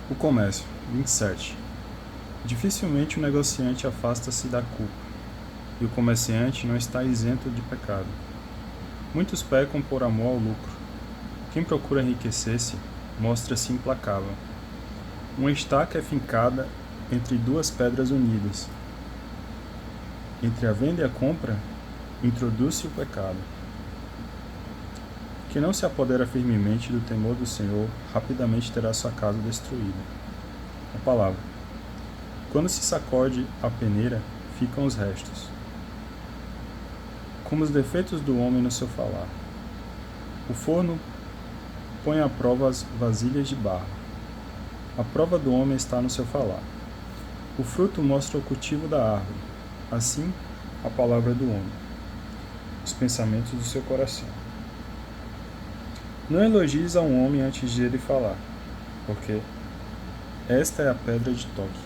O comércio. 27. Dificilmente o negociante afasta-se da culpa, e o comerciante não está isento de pecado. Muitos pecam por amor ao lucro. Quem procura enriquecer-se mostra-se implacável. Uma estaca é fincada entre duas pedras unidas. Entre a venda e a compra, introduz-se o pecado. Quem não se apodera firmemente do temor do Senhor, rapidamente terá sua casa destruída. A palavra. Quando se sacode a peneira, ficam os restos, como os defeitos do homem no seu falar. O forno põe à prova as vasilhas de barro. A prova do homem está no seu falar. O fruto mostra o cultivo da árvore, assim a palavra do homem, os pensamentos do seu coração. Não elogies a um homem antes de ele falar, porque esta é a pedra de toque.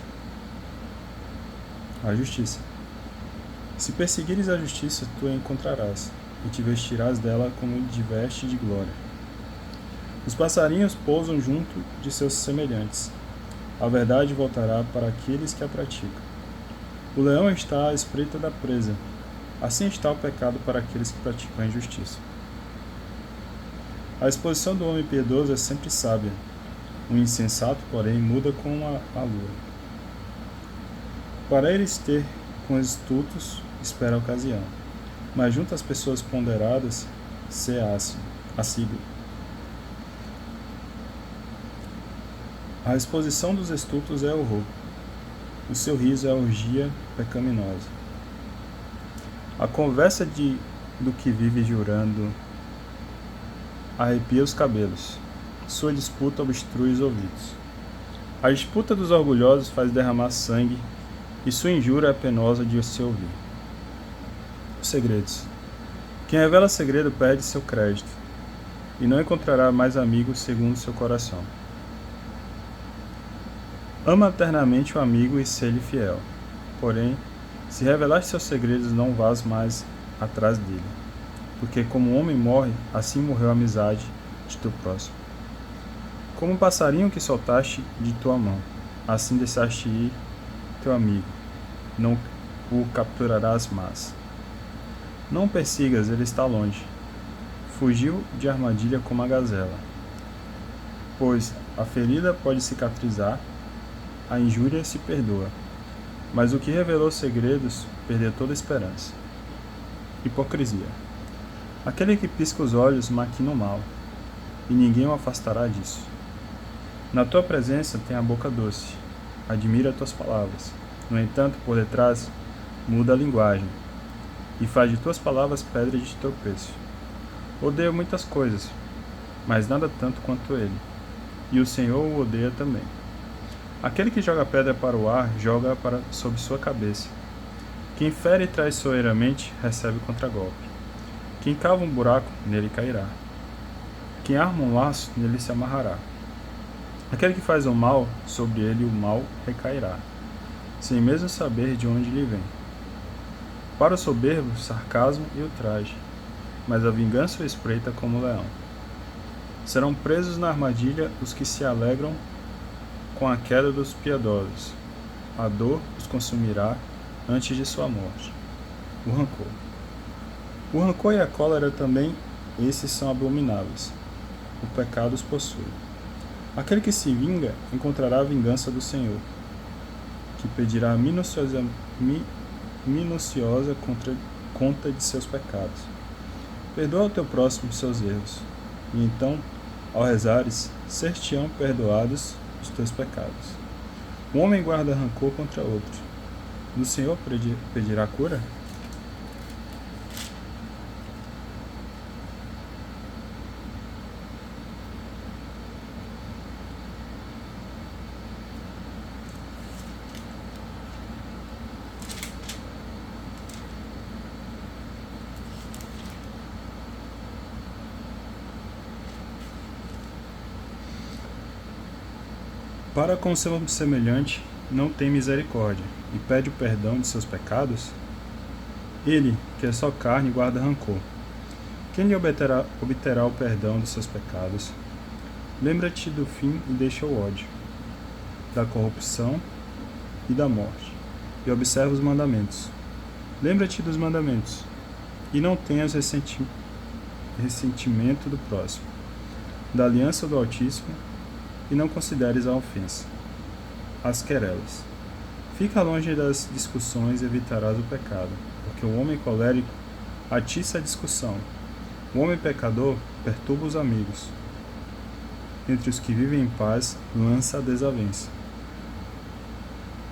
A justiça. Se perseguires a justiça, tu a encontrarás, e te vestirás dela como de veste de glória. Os passarinhos pousam junto de seus semelhantes. A verdade voltará para aqueles que a praticam. O leão está à espreita da presa. Assim está o pecado para aqueles que praticam a injustiça. A exposição do homem piedoso é sempre sábia. O insensato, porém, muda com a lua. Para eles ter com os estultos, espera a ocasião. Mas junto às pessoas ponderadas, se assíduo. A exposição dos estultos é horror. O seu riso é orgia pecaminosa. A conversa do que vive jurando arrepia os cabelos. Sua disputa obstrui os ouvidos. A disputa dos orgulhosos faz derramar sangue, e sua injúria é penosa de se ouvir. Os segredos. Quem revela segredo perde seu crédito, e não encontrará mais amigos segundo seu coração. Ama eternamente o amigo e ser-lhe fiel. Porém, se revelaste seus segredos, não vás mais atrás dele. Porque como o homem morre, assim morreu a amizade de teu próximo. Como um passarinho que soltaste de tua mão, assim deixaste ir teu amigo. Não o capturarás mais. Não o persigas, ele está longe. Fugiu de armadilha como a gazela. Pois a ferida pode cicatrizar, a injúria se perdoa, mas o que revelou segredos perdeu toda esperança. Hipocrisia. Aquele que pisca os olhos maquina o mal, e ninguém o afastará disso. Na tua presença tem a boca doce, admira tuas palavras. No entanto, por detrás, muda a linguagem, e faz de tuas palavras pedra de tropeço. Odeio muitas coisas, mas nada tanto quanto ele, e o Senhor o odeia também. Aquele que joga pedra para o ar, joga para sob sua cabeça. Quem fere traiçoeiramente, recebe contragolpe. Quem cava um buraco, nele cairá. Quem arma um laço, nele se amarrará. Aquele que faz o mal, sobre ele o mal recairá, sem mesmo saber de onde lhe vem. Para o soberbo, sarcasmo e ultraje, mas a vingança o espreita como o leão. Serão presos na armadilha os que se alegram com a queda dos piedosos. A dor os consumirá antes de sua morte. O rancor. O rancor e a cólera também, esses são abomináveis. O pecado os possui. Aquele que se vinga encontrará a vingança do Senhor, que pedirá minuciosa conta de seus pecados. Perdoa ao teu próximo seus erros, e então, ao rezares, ser-te-ão perdoados os teus pecados. Um homem guarda rancor contra outro. Do Senhor pedirá cura? Para com seu semelhante não tem misericórdia, e pede o perdão de seus pecados? Ele, que é só carne, guarda rancor. Quem lhe obterá o perdão de seus pecados? Lembra-te do fim e deixa o ódio. da corrupção e da morte, e observa os mandamentos. Lembra-te dos mandamentos, e não tenhas ressentimento do próximo, da aliança do Altíssimo, e não consideres a ofensa. As querelas. Fica longe das discussões e evitarás o pecado, porque o homem colérico atiça a discussão. O homem pecador perturba os amigos. Entre os que vivem em paz, lança a desavença.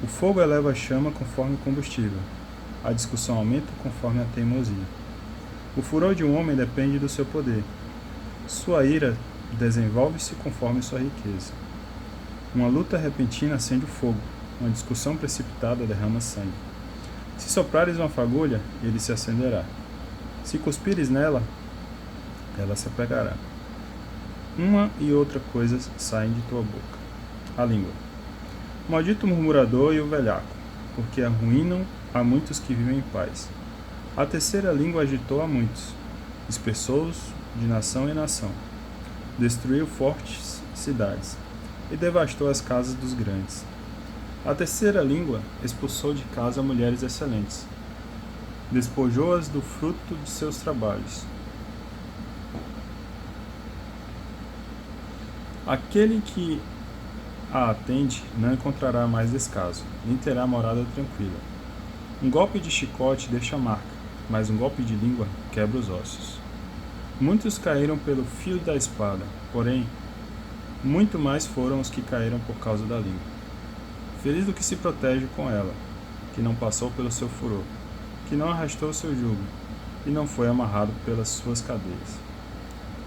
O fogo eleva a chama conforme o combustível. A discussão aumenta conforme a teimosia. O furor de um homem depende do seu poder. Sua ira desenvolve-se conforme sua riqueza. Uma luta repentina acende o fogo. Uma discussão precipitada derrama sangue. Se soprares uma fagulha, ele se acenderá. Se cuspires nela, ela se apegará. Uma e outra coisa saem de tua boca. A língua. Maldito o murmurador e o velhaco, porque arruinam a muitos que vivem em paz. A terceira língua agitou a muitos, dispersou-os de nação em nação. Destruiu fortes cidades e devastou as casas dos grandes. A terceira língua expulsou de casa mulheres excelentes, despojou-as do fruto de seus trabalhos. Aquele que a atende não encontrará mais descaso, nem terá morada tranquila. Um golpe de chicote deixa marca, mas um golpe de língua quebra os ossos. Muitos caíram pelo fio da espada, porém, muito mais foram os que caíram por causa da língua. Feliz do que se protege com ela, que não passou pelo seu furor, que não arrastou o seu jugo, e não foi amarrado pelas suas cadeias.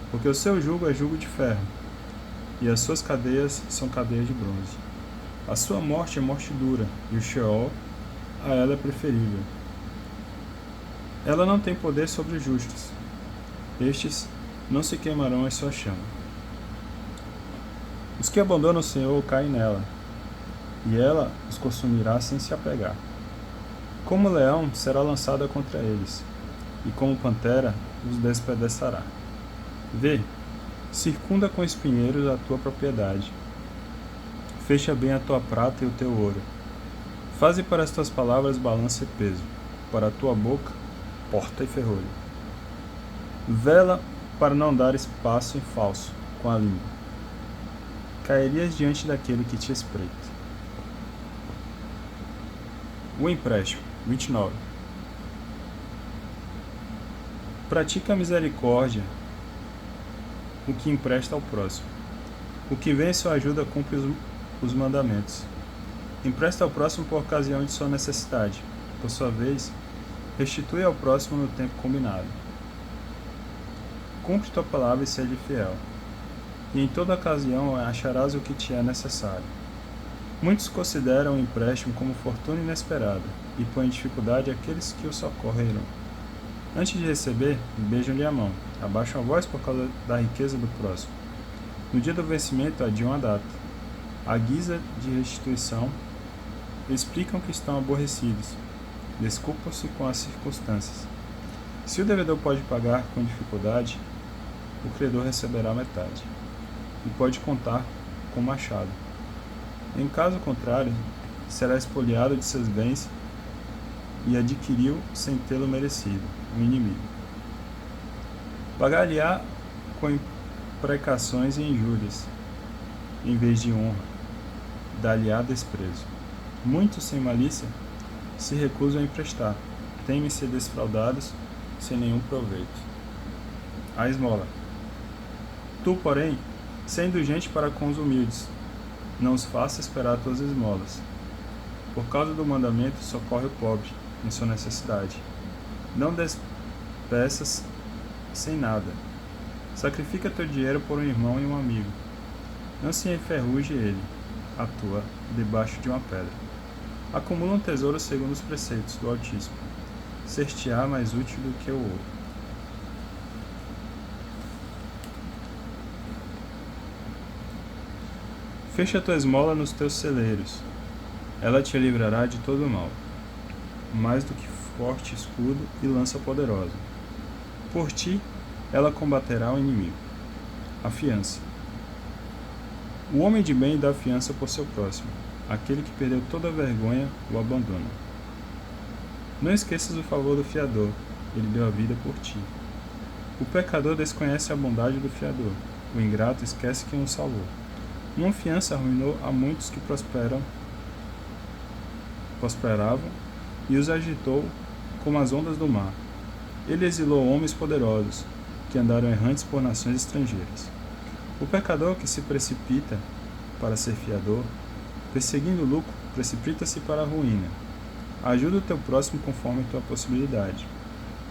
Porque o seu jugo é jugo de ferro, e as suas cadeias são cadeias de bronze. A sua morte é morte dura, e o Sheol a ela é preferível. Ela não tem poder sobre os justos. Estes não se queimarão em sua chama. Os que abandonam o Senhor caem nela, e ela os consumirá sem se apegar. Como leão será lançada contra eles, e como pantera os despedaçará. Vê, circunda com espinheiros a tua propriedade. Fecha bem a tua prata e o teu ouro. Faze para as tuas palavras balança e peso, para a tua boca, porta e ferrolho. Vela para não dar espaço em falso com a língua. Cairias diante daquele que te espreita. O empréstimo. 29. Pratica a misericórdia o que empresta ao próximo. O que vence ou ajuda cumpre os mandamentos. Empresta ao próximo por ocasião de sua necessidade. Por sua vez, restitui ao próximo no tempo combinado. Cumpre tua palavra e seja fiel. E em toda ocasião acharás o que te é necessário. Muitos consideram o empréstimo como fortuna inesperada e põem em dificuldade aqueles que o socorreram. Antes de receber, beijam-lhe a mão, abaixam a voz por causa da riqueza do próximo. No dia do vencimento, adiam a data. À guisa de restituição, explicam que estão aborrecidos, desculpam-se com as circunstâncias. Se o devedor pode pagar com dificuldade, o credor receberá metade, e pode contar com machado. Em caso contrário, será expoliado de seus bens e adquiriu sem tê-lo merecido, o inimigo. Pagar-lhe-á com imprecações e injúrias, em vez de honra, dar-lhe-á desprezo. Muitos sem malícia se recusam a emprestar, temem ser defraudados sem nenhum proveito. A esmola. Tu, porém, sê indulgente para com os humildes, não os faça esperar tuas esmolas. Por causa do mandamento, socorre o pobre em sua necessidade. Não despeças sem nada. Sacrifica teu dinheiro por um irmão e um amigo. Não se enferruje ele, atua debaixo de uma pedra. Acumula um tesouro segundo os preceitos do Altíssimo. Ser-te-á mais útil do que o ouro. Fecha a tua esmola nos teus celeiros. Ela te livrará de todo o mal, mais do que forte escudo e lança poderosa. Por ti, ela combaterá o inimigo. A fiança. O homem de bem dá fiança por seu próximo. Aquele que perdeu toda a vergonha o abandona. Não esqueças o favor do fiador. Ele deu a vida por ti. O pecador desconhece a bondade do fiador. O ingrato esquece quem o salvou. Uma fiança arruinou a muitos que prosperavam e os agitou como as ondas do mar. Ele exilou homens poderosos, que andaram errantes por nações estrangeiras. O pecador que se precipita para ser fiador, perseguindo o lucro, precipita-se para a ruína. Ajuda o teu próximo conforme tua possibilidade.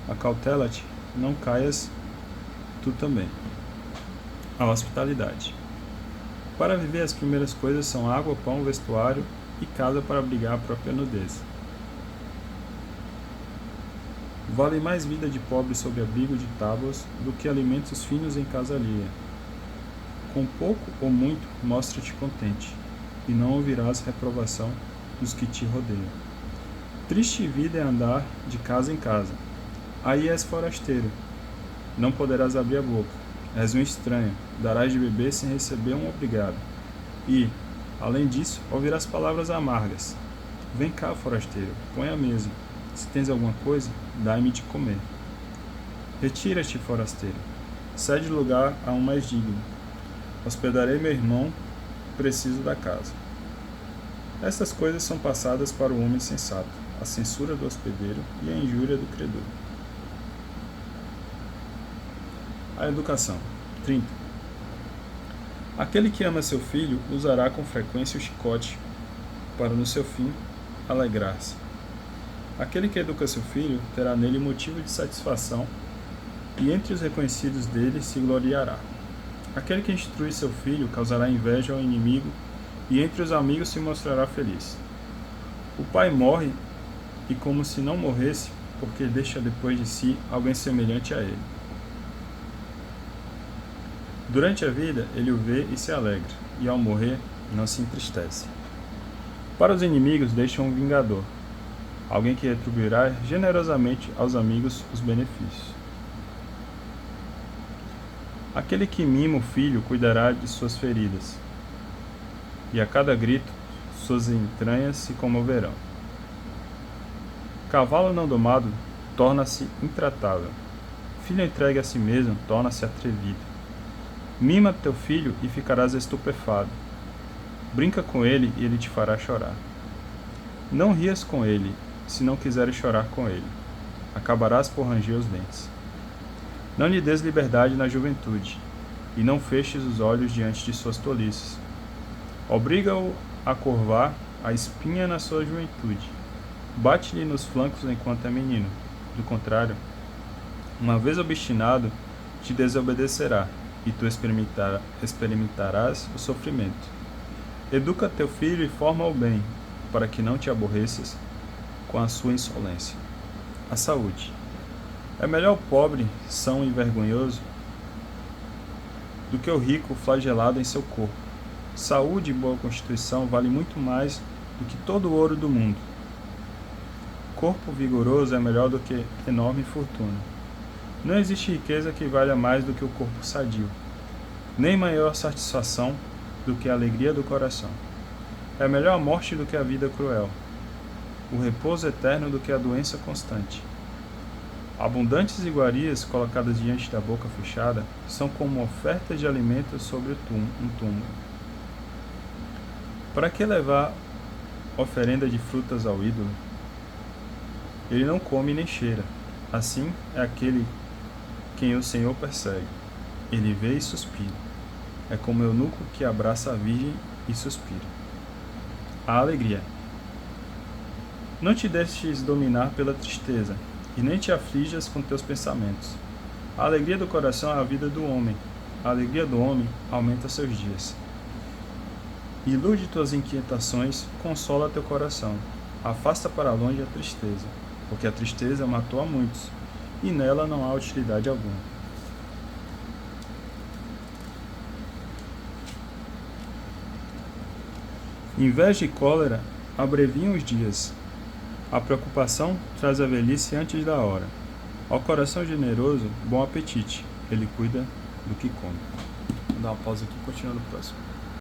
Acautela-te, não caias tu também. A hospitalidade. Para viver, as primeiras coisas são água, pão, vestuário e casa para abrigar a própria nudez. Vale mais vida de pobre sob abrigo de tábuas do que alimentos finos em casa alheia. Com pouco ou muito, mostra-te contente, e não ouvirás reprovação dos que te rodeiam. Triste vida é andar de casa em casa. Aí és forasteiro, não poderás abrir a boca. És um estranho, darás de beber sem receber um obrigado. E, além disso, ouvirás palavras amargas. Vem cá, forasteiro, põe a mesa. Se tens alguma coisa, dai-me de comer. Retira-te, forasteiro. Cede lugar a um mais digno. Hospedarei meu irmão, preciso da casa. Estas coisas são passadas para o homem sensato, a censura do hospedeiro e a injúria do credor. A educação. 30. Aquele que ama seu filho usará com frequência o chicote para no seu fim alegrar-se. Aquele que educa seu filho terá nele motivo de satisfação e entre os reconhecidos dele se gloriará. Aquele que instrui seu filho causará inveja ao inimigo e entre os amigos se mostrará feliz. O pai morre e como se não morresse, porque deixa depois de si alguém semelhante a ele. Durante a vida, ele o vê e se alegra, e ao morrer, não se entristece. Para os inimigos, deixa um vingador, alguém que retribuirá generosamente aos amigos os benefícios. Aquele que mima o filho cuidará de suas feridas, e a cada grito, suas entranhas se comoverão. Cavalo não domado torna-se intratável. Filho entregue a si mesmo torna-se atrevido. Mima teu filho e ficarás estupefado. Brinca com ele e ele te fará chorar. Não rias com ele, se não quiseres chorar com ele. Acabarás por ranger os dentes. Não lhe des liberdade na juventude, e não feches os olhos diante de suas tolices. Obriga-o a curvar a espinha na sua juventude. Bate-lhe nos flancos enquanto é menino. Do contrário, uma vez obstinado, te desobedecerá, e tu experimentarás o sofrimento. Educa teu filho e forma-o bem, para que não te aborreças com a sua insolência. A saúde. É melhor o pobre, são e vergonhoso, do que o rico flagelado em seu corpo. Saúde e boa constituição vale muito mais do que todo o ouro do mundo. Corpo vigoroso é melhor do que enorme fortuna. Não existe riqueza que valha mais do que o corpo sadio, nem maior satisfação do que a alegria do coração. É melhor a morte do que a vida cruel, o repouso eterno do que a doença constante. Abundantes iguarias colocadas diante da boca fechada são como ofertas de alimentos sobre um túmulo. Para que levar oferenda de frutas ao ídolo? Ele não come nem cheira. Assim é aquele quem o Senhor persegue. Ele vê e suspira. É como o eunuco que abraça a virgem e suspira. A alegria. Não te deixes dominar pela tristeza, e nem te aflijas com teus pensamentos. A alegria do coração é a vida do homem. A alegria do homem aumenta seus dias. Ilude tuas inquietações, consola teu coração. Afasta para longe a tristeza, porque a tristeza matou a muitos, e nela não há utilidade alguma. Inveja e cólera abreviam os dias. A preocupação traz a velhice antes da hora. Ao coração generoso, bom apetite. Ele cuida do que come. Vou dar uma pausa aqui e continuar no próximo.